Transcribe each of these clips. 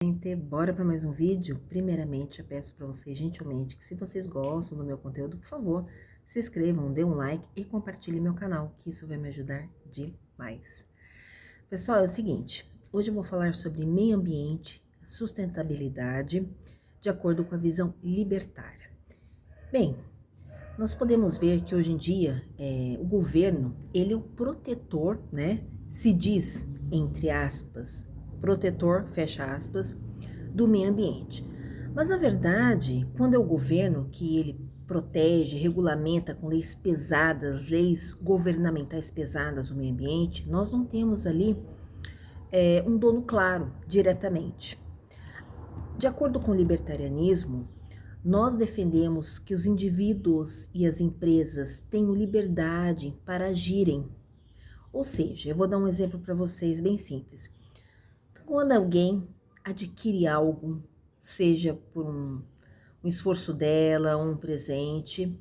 Gente, bora para mais um vídeo? Primeiramente, eu peço para vocês gentilmente que se vocês gostam do meu conteúdo, por favor, se inscrevam, dê um like e compartilhem meu canal, que isso vai me ajudar demais. Pessoal, é o seguinte, hoje eu vou falar sobre meio ambiente, sustentabilidade, de acordo com a visão libertária. Bem, nós podemos ver que hoje em dia o governo, ele é o protetor, né? Se diz, entre aspas, protetor, fecha aspas, do meio ambiente. Mas na verdade, quando é o governo que ele protege, regulamenta com leis pesadas, leis governamentais pesadas o meio ambiente, nós não temos ali um dono claro diretamente. De acordo com o libertarianismo, nós defendemos que os indivíduos e as empresas tenham liberdade para agirem. Ou seja, eu vou dar um exemplo para vocês bem simples. Quando alguém adquire algo, seja por um esforço dela, um presente,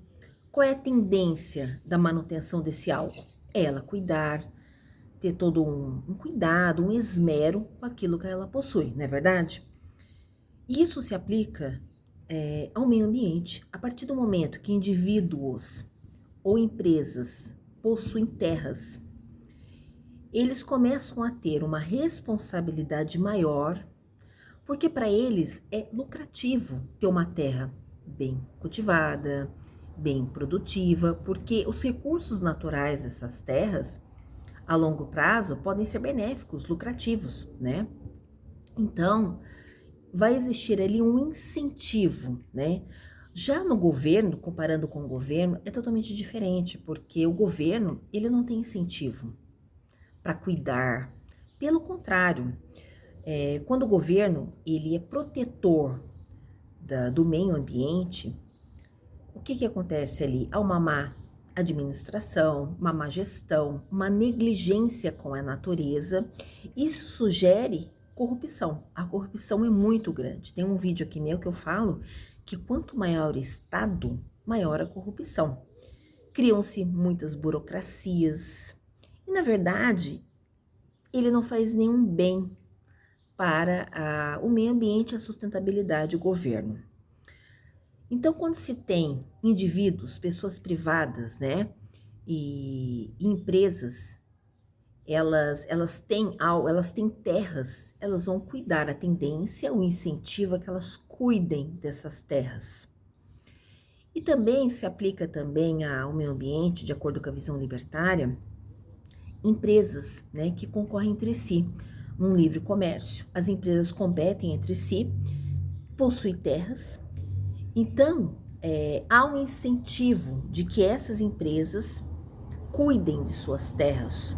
qual é a tendência da manutenção desse algo? É ela cuidar, ter todo um cuidado, um esmero com aquilo que ela possui, não é verdade? Isso se aplica ao meio ambiente. A partir do momento que indivíduos ou empresas possuem terras, eles começam a ter uma responsabilidade maior, porque para eles é lucrativo ter uma terra bem cultivada, bem produtiva, porque os recursos naturais dessas terras, a longo prazo, podem ser benéficos, lucrativos, né? Então, vai existir ali um incentivo, né? Já no governo, comparando com o governo, é totalmente diferente, porque o governo, ele não tem incentivo para cuidar. Pelo contrário, quando o governo, ele é protetor do meio ambiente, o que acontece ali? Há uma má administração, uma má gestão, uma negligência com a natureza. Isso sugere corrupção. A corrupção é muito grande. Tem um vídeo aqui meu que eu falo que quanto maior o Estado, maior a corrupção. Criam-se muitas burocracias e, na verdade, ele não faz nenhum bem para o meio ambiente, a sustentabilidade, o governo. Então, quando se tem indivíduos, pessoas privadas, né, e empresas, elas têm terras, elas vão cuidar. A tendência, o incentivo é que elas cuidem dessas terras. E também se aplica também ao meio ambiente, de acordo com a visão libertária, empresas, né, que concorrem entre si num livre comércio. As empresas competem entre si, possuem terras. Então, há um incentivo de que essas empresas cuidem de suas terras.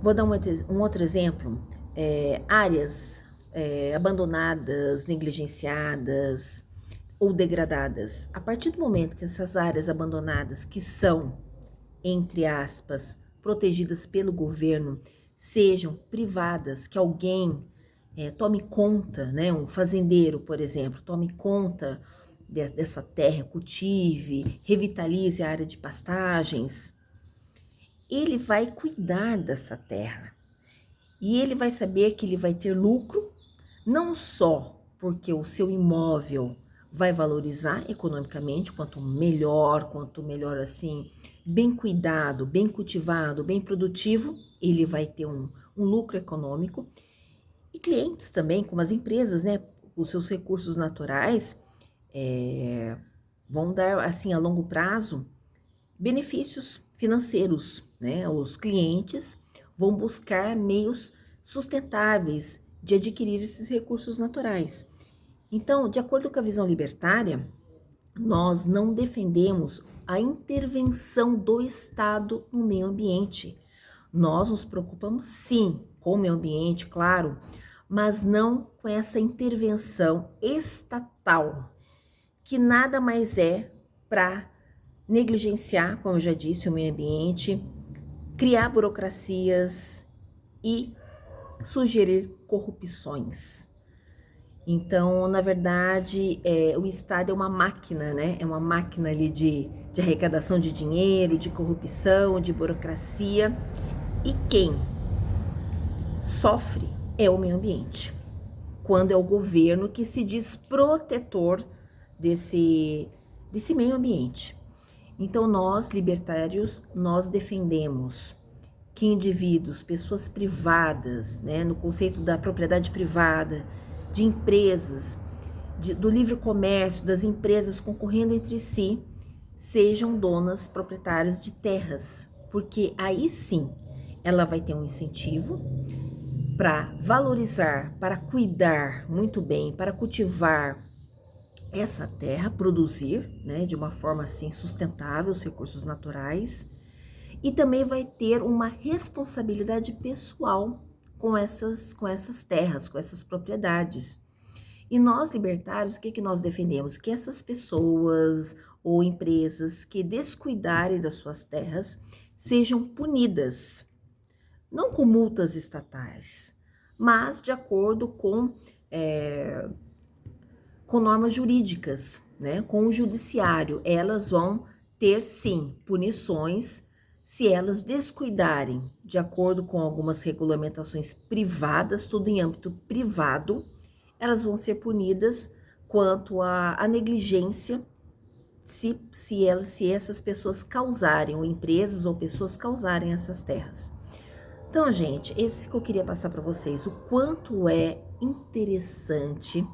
Vou dar um outro exemplo. Áreas abandonadas, negligenciadas ou degradadas. A partir do momento que essas áreas abandonadas, que são, entre aspas, protegidas pelo governo, sejam privadas, que alguém tome conta, né? Um fazendeiro, por exemplo, tome conta dessa terra, cultive, revitalize a área de pastagens, ele vai cuidar dessa terra. E ele vai saber que ele vai ter lucro, não só porque o seu imóvel vai valorizar economicamente, quanto melhor assim, bem cuidado, bem cultivado, bem produtivo, ele vai ter um lucro econômico. E clientes também, como as empresas, né, os seus recursos naturais, vão dar, assim, a longo prazo, benefícios financeiros, né? Os clientes vão buscar meios sustentáveis de adquirir esses recursos naturais. Então, de acordo com a visão libertária, nós não defendemos a intervenção do Estado no meio ambiente. Nós nos preocupamos, sim, com o meio ambiente, claro, mas não com essa intervenção estatal, que nada mais é para negligenciar, como eu já disse, o meio ambiente, criar burocracias e sugerir corrupções. Então, na verdade, o Estado é uma máquina, né? É uma máquina ali de arrecadação de dinheiro, de corrupção, de burocracia. E quem sofre é o meio ambiente. quando é o governo que se diz protetor desse meio ambiente. Então, nós, libertários, nós defendemos que indivíduos, pessoas privadas, né, no conceito da propriedade privada, de empresas, do livre comércio, das empresas concorrendo entre si, sejam donas proprietárias de terras, porque aí sim ela vai ter um incentivo para valorizar, para cuidar muito bem, para cultivar essa terra, produzir, né, de uma forma assim sustentável os recursos naturais, e também vai ter uma responsabilidade pessoal com essas terras, com essas propriedades. E nós, libertários, o que nós defendemos? Que essas pessoas ou empresas que descuidarem das suas terras sejam punidas, não com multas estatais, mas de acordo com normas jurídicas, né? Com o judiciário. Elas vão ter, sim, punições se elas descuidarem, de acordo com algumas regulamentações privadas, tudo em âmbito privado, elas vão ser punidas quanto à negligência se essas pessoas causarem, ou empresas ou pessoas causarem essas terras. Então, gente, esse que eu queria passar para vocês, o quanto é interessante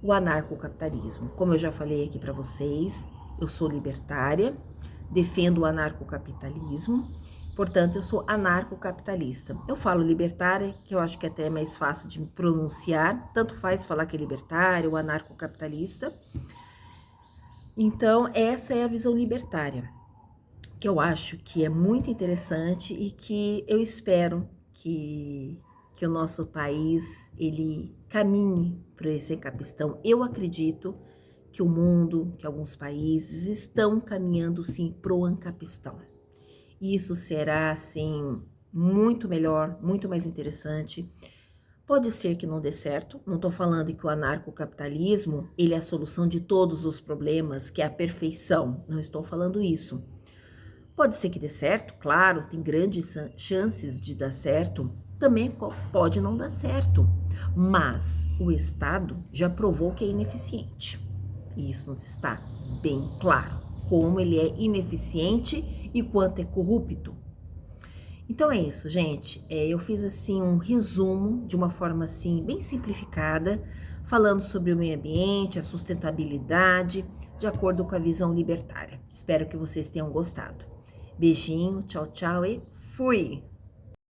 o anarcocapitalismo. Como eu já falei aqui para vocês, eu sou libertária, defendo o anarcocapitalismo, portanto, eu sou anarcocapitalista. Eu falo libertária, que eu acho que até é mais fácil de pronunciar, tanto faz falar que é libertária ou anarcocapitalista. Então, essa é a visão libertária, que eu acho que é muito interessante e que eu espero que o nosso país ele caminhe para esse encapistão. Eu acredito que o mundo, que alguns países estão caminhando sim pro ancapistão. Isso será assim muito melhor, muito mais interessante. Pode ser que não dê certo, não estou falando que o anarcocapitalismo ele é a solução de todos os problemas, que é a perfeição, não estou falando isso. Pode ser que dê certo, claro, tem grandes chances de dar certo, também pode não dar certo, mas o Estado já provou que é ineficiente. E isso nos está bem claro, como ele é ineficiente e quanto é corrupto. Então é isso, gente. Eu fiz assim um resumo de uma forma assim bem simplificada, falando sobre o meio ambiente, a sustentabilidade, de acordo com a visão libertária. Espero que vocês tenham gostado. Beijinho, tchau, tchau e fui!